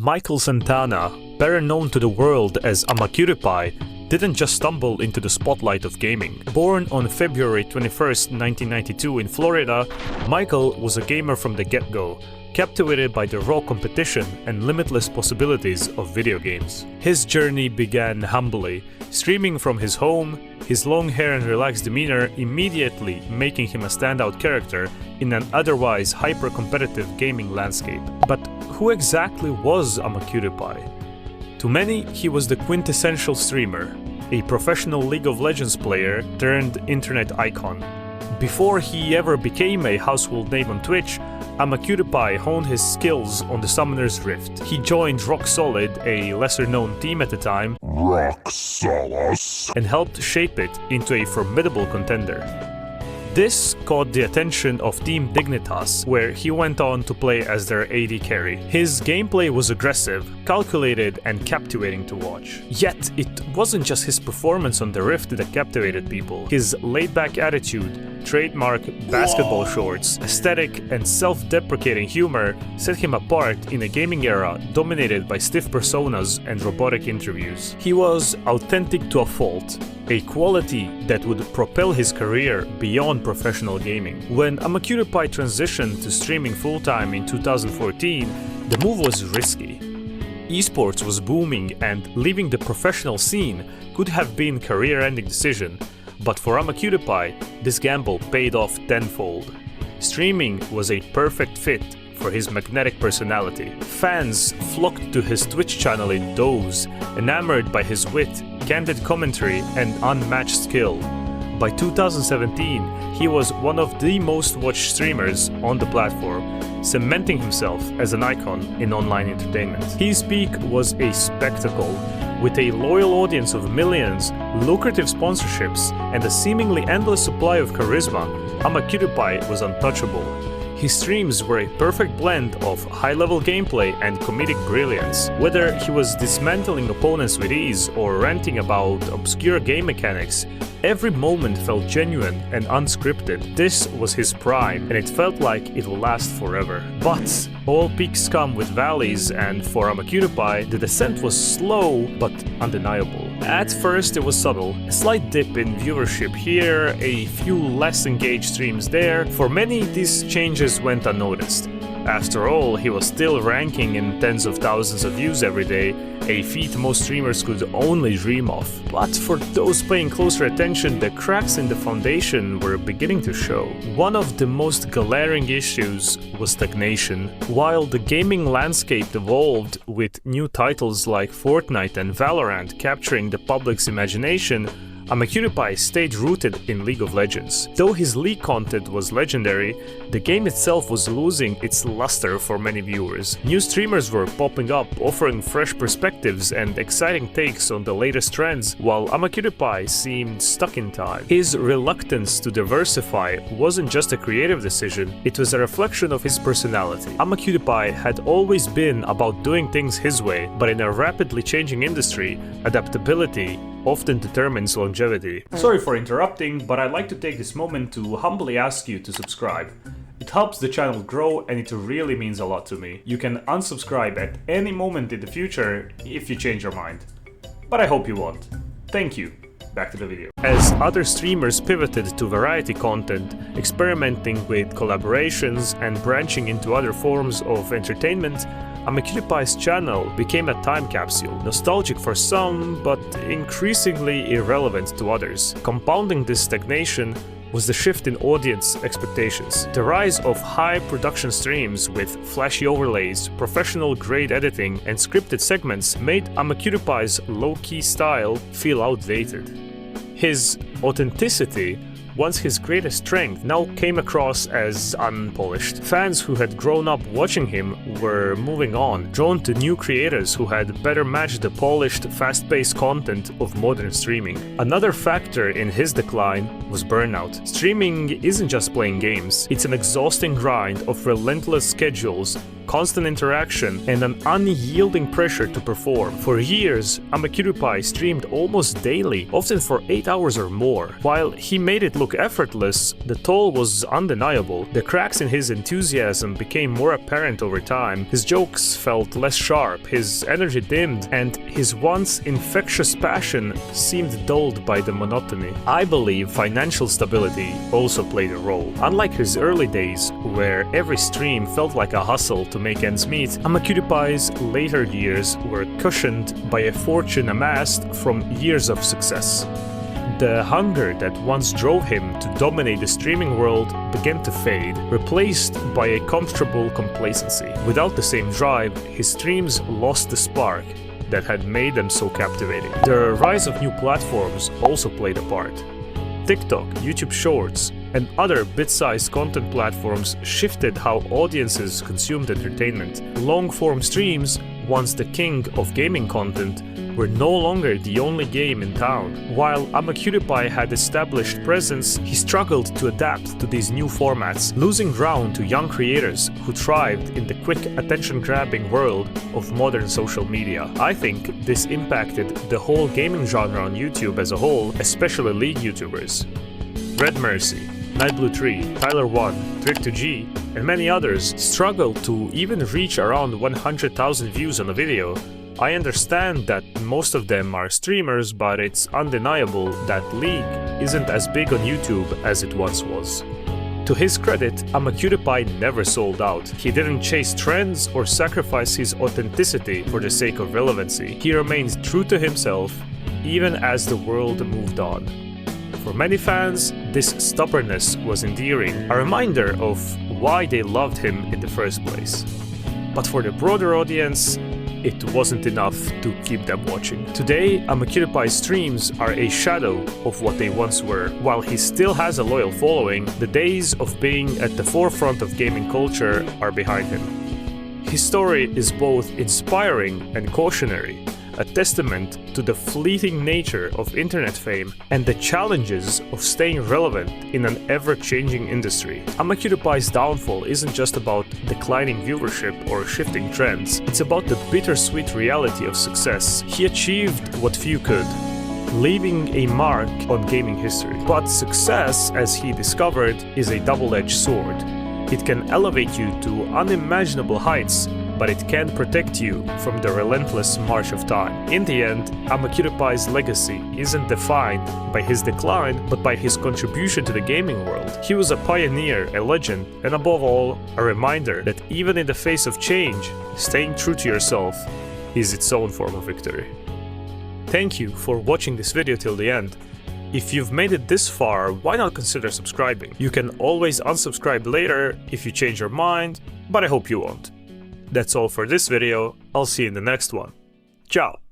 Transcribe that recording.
Michael Santana, better known to the world as IMAQTPIE, didn't just stumble into the spotlight of gaming. Born on February 21st, 1992 in Florida, Michael was a gamer from the get-go, captivated by the raw competition and limitless possibilities of video games. His journey began humbly, streaming from his home, his long hair and relaxed demeanor immediately making him a standout character in an otherwise hyper-competitive gaming landscape. But who exactly was IMAQTPIE? To many, he was the quintessential streamer, a professional League of Legends player turned internet icon. Before he ever became a household name on Twitch, IMAQTPIE honed his skills on the Summoner's Rift. He joined Rock Solid, a lesser-known team at the time, Rock Solace, and helped shape it into a formidable contender. This caught the attention of Team Dignitas, where he went on to play as their AD carry. His gameplay was aggressive, calculated, and captivating to watch. Yet, it wasn't just his performance on the Rift that captivated people. His laid-back attitude, trademark basketball shorts, aesthetic, and self-deprecating humor set him apart in a gaming era dominated by stiff personas and robotic interviews. He was authentic to a fault, a quality that would propel his career beyond professional gaming. When IMAQTPIE transitioned to streaming full-time in 2014, the move was risky. Esports was booming and leaving the professional scene could have been a career-ending decision, but for IMAQTPIE, this gamble paid off tenfold. Streaming was a perfect fit for his magnetic personality. Fans flocked to his Twitch channel in droves, enamored by his wit, candid commentary, and unmatched skill. By 2017, he was one of the most watched streamers on the platform, cementing himself as an icon in online entertainment. His peak was a spectacle. With a loyal audience of millions, lucrative sponsorships, and a seemingly endless supply of charisma, IMAQTPIE was untouchable. His streams were a perfect blend of high-level gameplay and comedic brilliance. Whether he was dismantling opponents with ease or ranting about obscure game mechanics, every moment felt genuine and unscripted. This was his prime, and it felt like it will last forever. But all peaks come with valleys, and for IMAQTPIE, the descent was slow but undeniable. At first it was subtle, a slight dip in viewership here, a few less engaged streams there. For many, these changes went unnoticed. After all, he was still ranking in tens of thousands of views every day, a feat most streamers could only dream of. But for those paying closer attention, the cracks in the foundation were beginning to show. One of the most glaring issues was stagnation. While the gaming landscape evolved, with new titles like Fortnite and Valorant capturing the public's imagination, IMAQTPIE stayed rooted in League of Legends. Though his League content was legendary, the game itself was losing its luster for many viewers. New streamers were popping up, offering fresh perspectives and exciting takes on the latest trends, while IMAQTPIE seemed stuck in time. His reluctance to diversify wasn't just a creative decision, it was a reflection of his personality. IMAQTPIE had always been about doing things his way, but in a rapidly changing industry, adaptability often determines longevity. Sorry for interrupting, but I'd like to take this moment to humbly ask you to subscribe. It helps the channel grow and it really means a lot to me. You can unsubscribe at any moment in the future if you change your mind. But I hope you won't. Thank you. Back to the video. As other streamers pivoted to variety content, experimenting with collaborations and branching into other forms of entertainment, IMAQTPIE'S channel became a time capsule, nostalgic for some, but increasingly irrelevant to others. Compounding this stagnation was the shift in audience expectations. The rise of high-production streams with flashy overlays, professional-grade editing, and scripted segments made IMAQTPIE'S low-key style feel outdated. His authenticity, once his greatest strength, now came across as unpolished. Fans who had grown up watching him were moving on, drawn to new creators who had better matched the polished, fast-paced content of modern streaming. Another factor in his decline was burnout. Streaming isn't just playing games, it's an exhausting grind of relentless schedules, constant interaction, and an unyielding pressure to perform. For years, IMAQTPIE streamed almost daily, often for 8 hours or more. While he made it look effortless, the toll was undeniable. The cracks in his enthusiasm became more apparent over time. His jokes felt less sharp, his energy dimmed, and his once infectious passion seemed dulled by the monotony. I believe financial stability also played a role. Unlike his early days, where every stream felt like a hustle to make ends meet, IMAQTPIE'S later years were cushioned by a fortune amassed from years of success. The hunger that once drove him to dominate the streaming world began to fade, replaced by a comfortable complacency. Without the same drive, his streams lost the spark that had made them so captivating. The rise of new platforms also played a part. TikTok, YouTube Shorts, and other bit-sized content platforms shifted how audiences consumed entertainment. Long-form streams, once the king of gaming content, were no longer the only game in town. While IMAQTPIE had established presence, he struggled to adapt to these new formats, losing ground to young creators who thrived in the quick attention-grabbing world of modern social media. I think this impacted the whole gaming genre on YouTube as a whole, especially League YouTubers. Red Mercy, NightBlue3, Tyler1, Trick2G, and many others struggled to even reach around 100,000 views on a video. I understand that most of them are streamers, but it's undeniable that League isn't as big on YouTube as it once was. To his credit, IMAQTPIE never sold out. He didn't chase trends or sacrifice his authenticity for the sake of relevancy. He remained true to himself, even as the world moved on. For many fans, this stubbornness was endearing, a reminder of why they loved him in the first place. But for the broader audience, it wasn't enough to keep them watching. Today, IMAQTPIE's streams are a shadow of what they once were. While he still has a loyal following, the days of being at the forefront of gaming culture are behind him. His story is both inspiring and cautionary, a testament to the fleeting nature of internet fame and the challenges of staying relevant in an ever-changing industry. IMAQTPIE's downfall isn't just about declining viewership or shifting trends, it's about the bittersweet reality of success. He achieved what few could, leaving a mark on gaming history. But success, as he discovered, is a double-edged sword. It can elevate you to unimaginable heights, but it can protect you from the relentless march of time. In the end, IMAQTPIE's legacy isn't defined by his decline, but by his contribution to the gaming world. He was a pioneer, a legend, and above all, a reminder that even in the face of change, staying true to yourself is its own form of victory. Thank you for watching this video till the end. If you've made it this far, why not consider subscribing? You can always unsubscribe later if you change your mind, but I hope you won't. That's all for this video. I'll see you in the next one. Ciao!